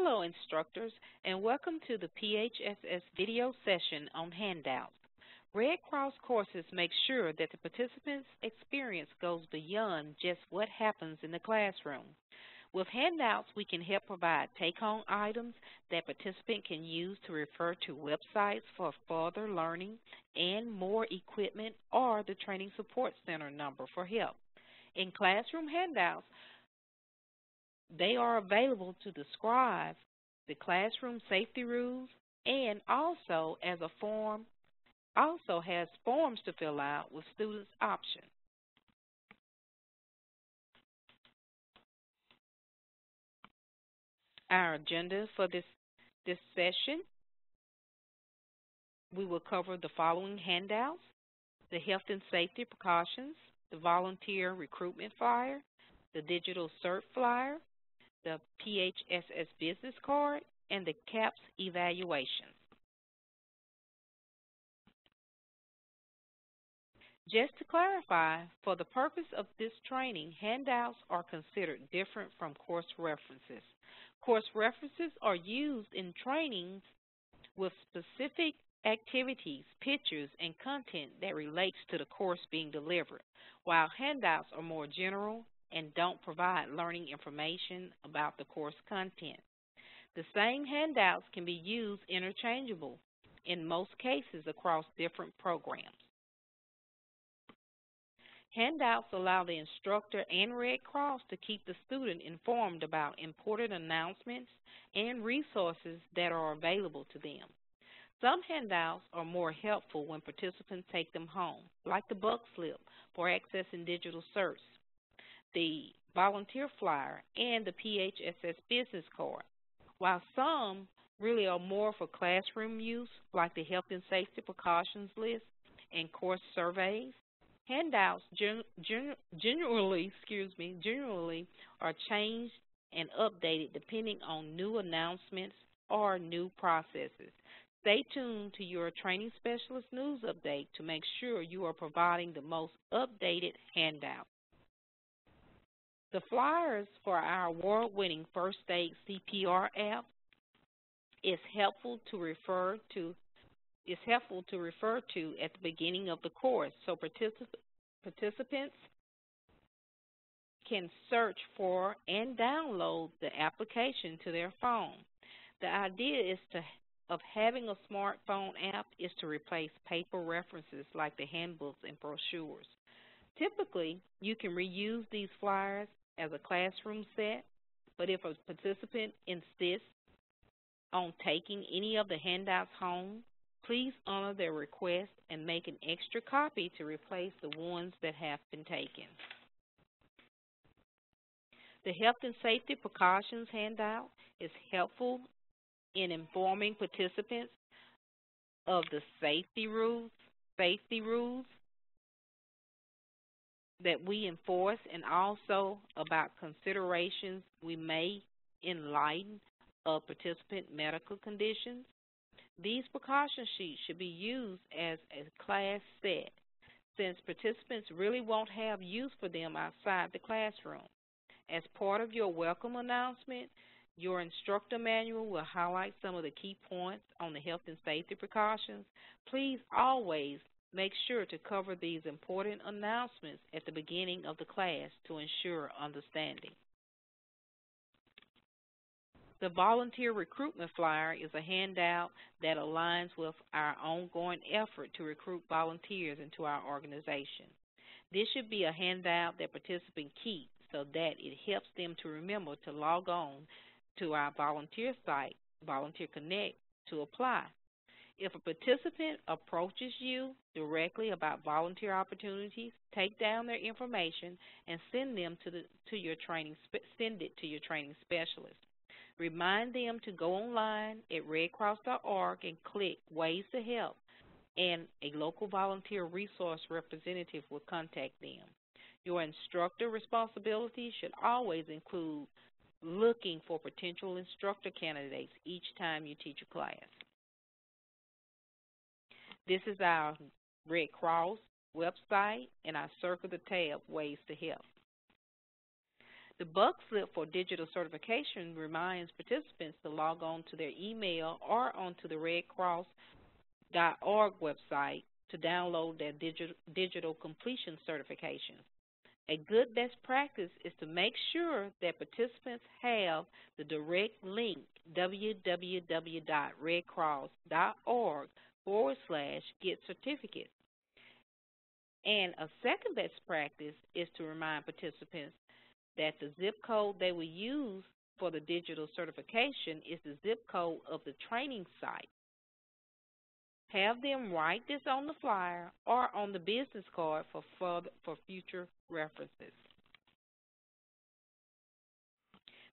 Hello, instructors, and welcome to the PHSS video session on Handouts. Red Cross courses make sure that the participant's experience goes beyond just what happens in the classroom. With Handouts, we can help provide take-home items that participants can use to refer to websites for further learning and more equipment or the Training Support Center number for help. In classroom handouts, they are available to describe the classroom safety rules and also as a form, also has forms to fill out with students' options. Our agenda for this session, we will cover the following handouts: the health and safety precautions, the volunteer recruitment flyer, the digital cert flyer, the PHSS business card, and the CAPS evaluation. Just to clarify, for the purpose of this training, handouts are considered different from course references. Course references are used in trainings with specific activities, pictures, and content that relates to the course being delivered, while handouts are more general and don't provide learning information about the course content. The same handouts can be used interchangeable in most cases across different programs. Handouts allow the instructor and Red Cross to keep the student informed about important announcements and resources that are available to them. Some handouts are more helpful when participants take them home, like the buck slip for accessing digital certs, the volunteer flyer, and the PHSS business card, while some really are more for classroom use, like the health and safety precautions list and course surveys. Handouts generally are changed and updated depending on new announcements or new processes. Stay tuned to your training specialist news update to make sure you are providing the most updated handout. The flyers for our award-winning First Aid CPR app is helpful to refer to at the beginning of the course, so participants can search for and download the application to their phone. The idea of having a smartphone app is to replace paper references like the handbooks and brochures. Typically, you can reuse these flyers as a classroom set, but if a participant insists on taking any of the handouts home, please honor their request and make an extra copy to replace the ones that have been taken. The Health and Safety Precautions handout is helpful in informing participants of the safety rules that we enforce and also about considerations we may in light of participant medical conditions. These precaution sheets should be used as a class set, since participants really won't have use for them outside the classroom. As part of your welcome announcement, your instructor manual will highlight some of the key points on the health and safety precautions. Please always make sure to cover these important announcements at the beginning of the class to ensure understanding. The volunteer recruitment flyer is a handout that aligns with our ongoing effort to recruit volunteers into our organization. This should be a handout that participants keep so that it helps them to remember to log on to our volunteer site, Volunteer Connect, to apply. If a participant approaches you directly about volunteer opportunities, take down their information and send it to your training specialist. Remind them to go online at redcross.org and click Ways to Help, and a local volunteer resource representative will contact them. Your instructor responsibilities should always include looking for potential instructor candidates each time you teach a class. This is our Red Cross website, and I circle the tab Ways to Help. The bug slip for digital certification reminds participants to log on to their email or onto the redcross.org website to download their digital completion certification. A good best practice is to make sure that participants have the direct link www.redcross.org/get certificates. And a second best practice is to remind participants that the zip code they will use for the digital certification is the zip code of the training site. Have them write this on the flyer or on the business card for future references.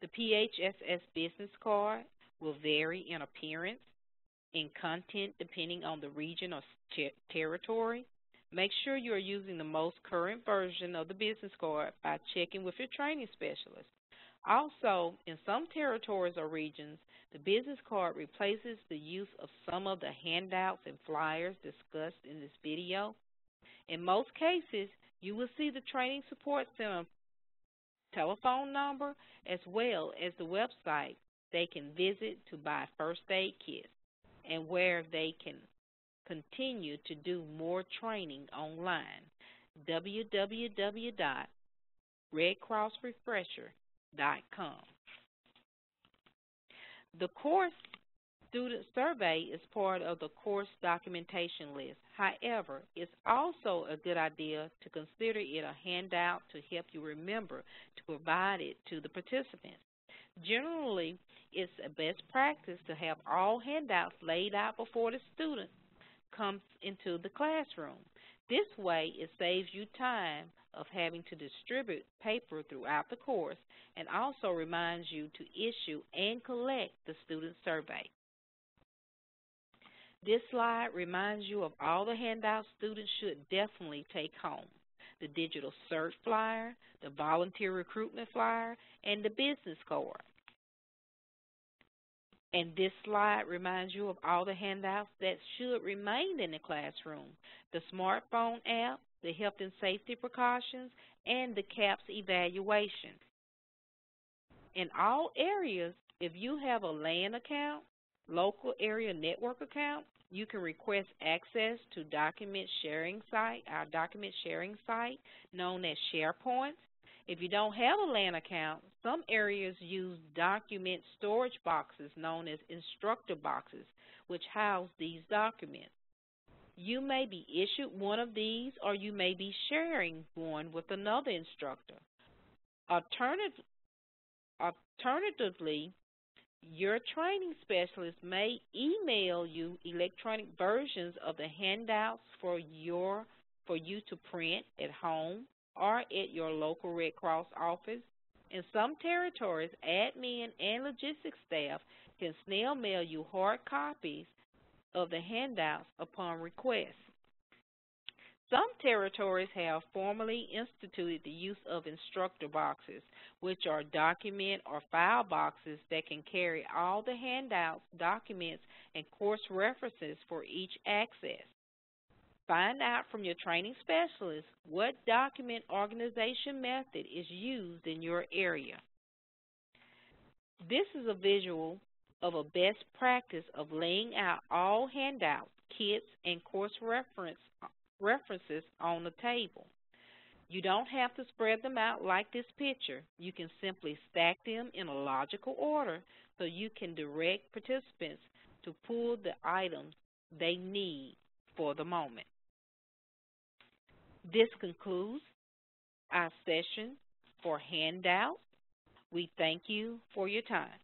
The PHSS business card will vary in appearance and content depending on the region or territory. Make sure you are using the most current version of the business card by checking with your training specialist. Also, in some territories or regions, the business card replaces the use of some of the handouts and flyers discussed in this video. In most cases, you will see the Training Support Center telephone number as well as the website they can visit to buy first aid kits and where they can continue to do more training online, www.redcrossrefresher.com. The course student survey is part of the course documentation list. However, it's also a good idea to consider it a handout to help you remember to provide it to the participants. Generally, it's a best practice to have all handouts laid out before the student comes into the classroom. This way, it saves you time of having to distribute paper throughout the course and also reminds you to issue and collect the student survey. This slide reminds you of all the handouts students should definitely take home: the digital cert flyer, the volunteer recruitment flyer, and the business card. And this slide reminds you of all the handouts that should remain in the classroom: the smartphone app, the health and safety precautions, and the CAPS evaluation. In all areas, if you have a LAN account, local area network account, you can request access to our document sharing site known as SharePoint. If you don't have a LAN account, some areas use document storage boxes known as Instructor Boxes, which house these documents. You may be issued one of these, or you may be sharing one with another instructor. Alternatively, your training specialist may email you electronic versions of the handouts for you to print at home or at your local Red Cross office. In some territories, admin and logistics staff can snail mail you hard copies of the handouts upon request. Some territories have formally instituted the use of instructor boxes, which are document or file boxes that can carry all the handouts, documents, and course references for each access. Find out from your training specialist what document organization method is used in your area. This is a visual of a best practice of laying out all handouts, kits, and course references on the table. You don't have to spread them out like this picture. You can simply stack them in a logical order so you can direct participants to pull the items they need for the moment. This concludes our session for handouts. We thank you for your time.